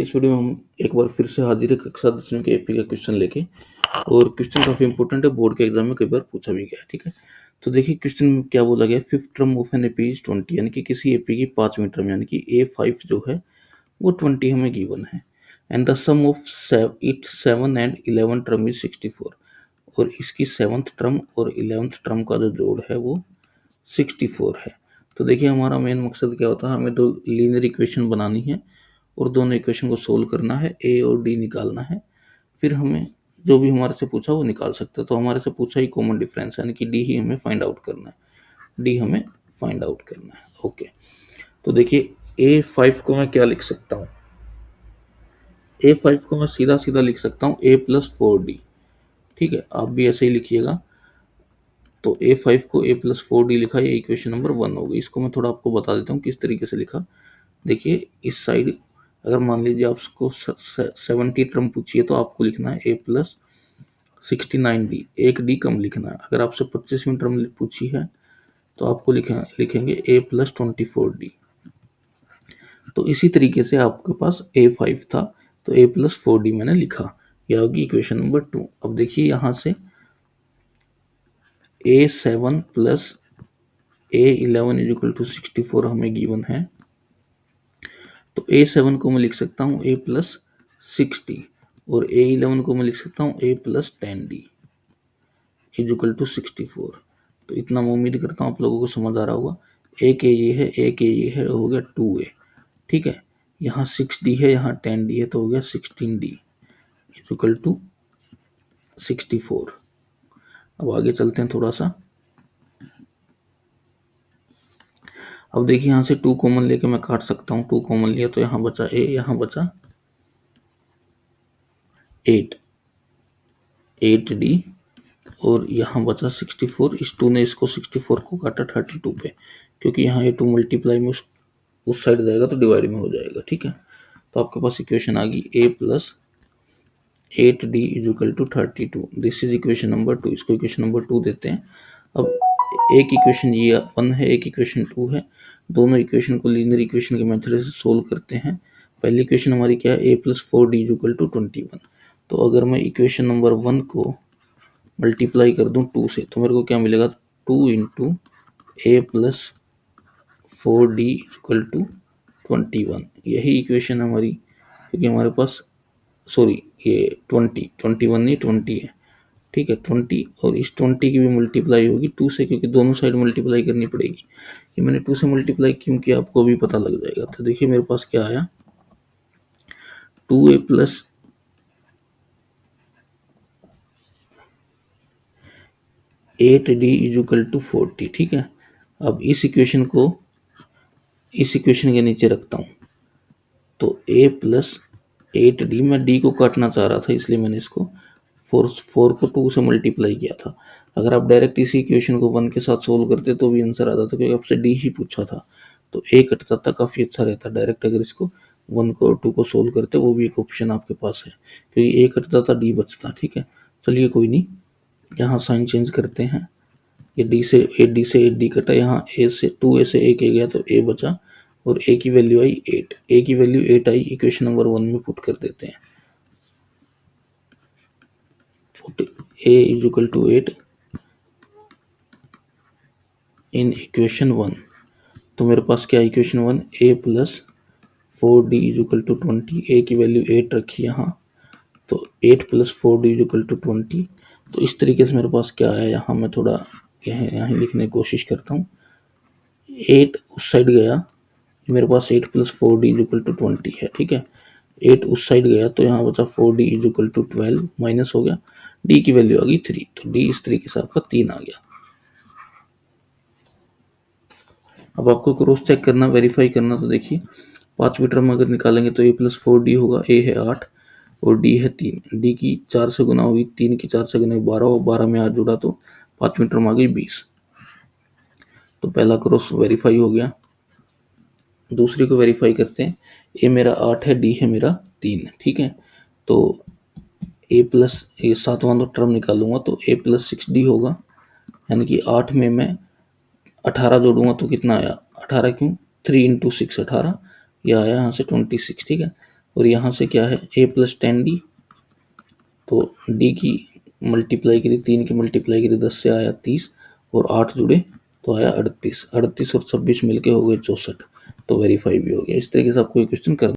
इस वीडियो में हम एक बार फिर से हाजिर है कक्षा 10वीं के एपी का क्वेश्चन लेके। और क्वेश्चन काफी इंपॉर्टेंट है, बोर्ड के एग्जाम में कई बार पूछा भी गया है। ठीक है, तो देखिए क्वेश्चन में क्या बोला गया, fifth term of an AP is 20, यानी कि किसी एपी की पांचवी टर्म यानी कि A5 जो है वो 20 हमें गिवन है। And the sum of its 7 and 11 term is 64, और इसकी 7th टर्म और 11th टर्म का जो जोड़ है वो 64 है। तो देखिए हमारा मेन मकसद क्या होता है, हमें दो लीनियर इक्वेशन बनानी है और दोनों इक्वेशन को सोल्व करना है, ए और डी निकालना है। फिर हमें जो भी हमारे से पूछा वो निकाल सकते हैं। तो हमारे से पूछा ही कॉमन डिफरेंस यानी कि डी ही हमें फाइंड आउट करना है, डी हमें फाइंड आउट करना है। ओके, तो देखिए A5 को मैं क्या लिख सकता हूँ, A5 को मैं सीधा सीधा लिख सकता हूँ A+4D। ठीक है, आप भी ऐसे ही लिखिएगा। तो A5 को A+4D लिखा, ये इक्वेशन नंबर 1 होगी। इसको मैं थोड़ा आपको बता देता हूँ किस तरीके से लिखा। देखिए इस साइड अगर मान लीजिए आपको 70 टर्म पूछिए तो आपको लिखना है A+69D, एक डी कम लिखना है। अगर आपसे 25वीं टर्म पूछी है तो आपको लिखेंगे A+24D। तो इसी तरीके से आपके पास A5 था तो A+4D मैंने लिखा, यह होगी इक्वेशन नंबर 2। अब देखिए यहाँ से A7 plus A11 is equal to 64 हमें गिवन है। तो A7 को मैं लिख सकता हूँ A+60 और A11 को मैं लिख सकता हूँ A+10D इज इक्वल टू 64। तो इतना मैं उम्मीद करता हूँ आप लोगों को समझ आ रहा होगा। एक ए ये है, एक ए ये है, हो गया 2A। ठीक है, यहाँ 6D है, यहाँ 10D है, तो हो गया 16D इज इक्वल टू 64। अब आगे चलते हैं थोड़ा सा। अब देखिए यहाँ से 2 कॉमन लेके मैं काट सकता हूँ। 2 कॉमन लिया तो यहाँ बचा A, यहाँ बचा 8D और यहाँ बचा 64। इस 2 ने इसको 64 को काटा 32 पे, क्योंकि यहाँ ये 2 मल्टीप्लाई में उस साइड जाएगा तो डिवाइड में हो जाएगा। ठीक है, तो आपके पास इक्वेशन आ गई A+8D is equal to 32। This is equation number 2। इसको इक्वेशन नंबर 2 देते हैं। अब एक इक्वेशन ये 1 है, एक इक्वेशन 2 है। दोनों इक्वेशन को लीनियर इक्वेशन के मेथड से सोल्व करते हैं। पहली इक्वेशन हमारी क्या है, A+4D इज इक्वल टू 21। तो अगर मैं इक्वेशन नंबर 1 को मल्टीप्लाई कर दूं 2 से तो मेरे को क्या मिलेगा, 2 इंटू A+4D इक्वल टू 21। यही इक्वेशन हमारी, क्योंकि हमारे पास सॉरी ये 21 नहीं 20 है। ठीक है, 20 और इस 20 की भी मल्टीप्लाई होगी 2 से, क्योंकि दोनों साइड मल्टीप्लाई करनी पड़ेगी। ये मैंने 2 से मल्टीप्लाई क्यों किया आपको भी पता लग जाएगा। तो देखिए मेरे पास क्या आया, 2A plus 8D is equal to 40। ठीक है, अब इस इक्वेशन को इस इक्वेशन के नीचे रखता हूँ। तो A+8D, मैं D को काटना चाह रहा था इसलिए मैंने इसको 4 को 2 से मल्टीप्लाई किया था। अगर आप डायरेक्ट इसी इक्वेशन को 1 के साथ सोल्व करते तो भी आंसर आता था, क्योंकि आपसे D ही पूछा था। तो A कटता था, काफ़ी अच्छा रहता डायरेक्ट। अगर इसको 1 को और 2 को सोल्व करते, वो भी एक ऑप्शन आपके पास है, क्योंकि A कटता था D बचता। ठीक है, चलिए कोई नहीं, यहाँ साइन चेंज करते हैं। ये D से 8D कटा, यहाँ A से 2A से 1 A गया तो A बचा और A की वैल्यू आई 8। A की वैल्यू 8 आई, इक्वेशन नंबर 1 में पुट कर देते हैं। A is equal to 8 in equation 1। तो मेरे पास क्या equation 1, A+4D is equal to 20। A की वैल्यू 8 रखी यहाँ, तो 8+4D इज इक्वल टू 20। तो इस तरीके से मेरे पास क्या है, यहाँ मैं थोड़ा यहाँ लिखने की कोशिश करता हूँ। 8 उस साइड गया, मेरे पास 8+4D इज इक्वल टू 20 है। ठीक है, 8 उस साइड गया तो यहाँ बचा 4D is equal to 12, minus हो गया। D की वैल्यू आ गई 3, तो D इस तरीके से आपका 3 आ गया। अब आपको क्रॉस चेक करना, वेरीफाई करना। तो देखिए 5वीं टर्म अगर निकालेंगे तो A+4D होगा। A है 8 और D है 3। D की 4 से गुना हुई, 3 की 4 से गुना 12 और 12 में हाथ जुड़ा तो 5वीं टर्म आ गई 20। तो पहला क्रॉस वेरीफाई हो गया। दूसरी को वेरीफाई करते हैं। A मेरा 8 है, D है मेरा 3। ठीक है, तो A प्लस ये 7वां टर्म निकालूंगा तो A+6D होगा, यानी कि 8 में मैं 18 जोड़ूंगा तो कितना आया, 18 क्यों, 3 इंटू 6 18, यह आया यहाँ से 26। ठीक है, और यहाँ से क्या है a प्लस 10d, तो d की मल्टीप्लाई करी, 3 की मल्टीप्लाई करी 10 से आया 30 और 8 जुड़े तो आया 38, 38 और 26 मिलके हो गए 64, तो वेरीफाई भी हो गया। इस तरीके से आपको ये क्वेश्चन करना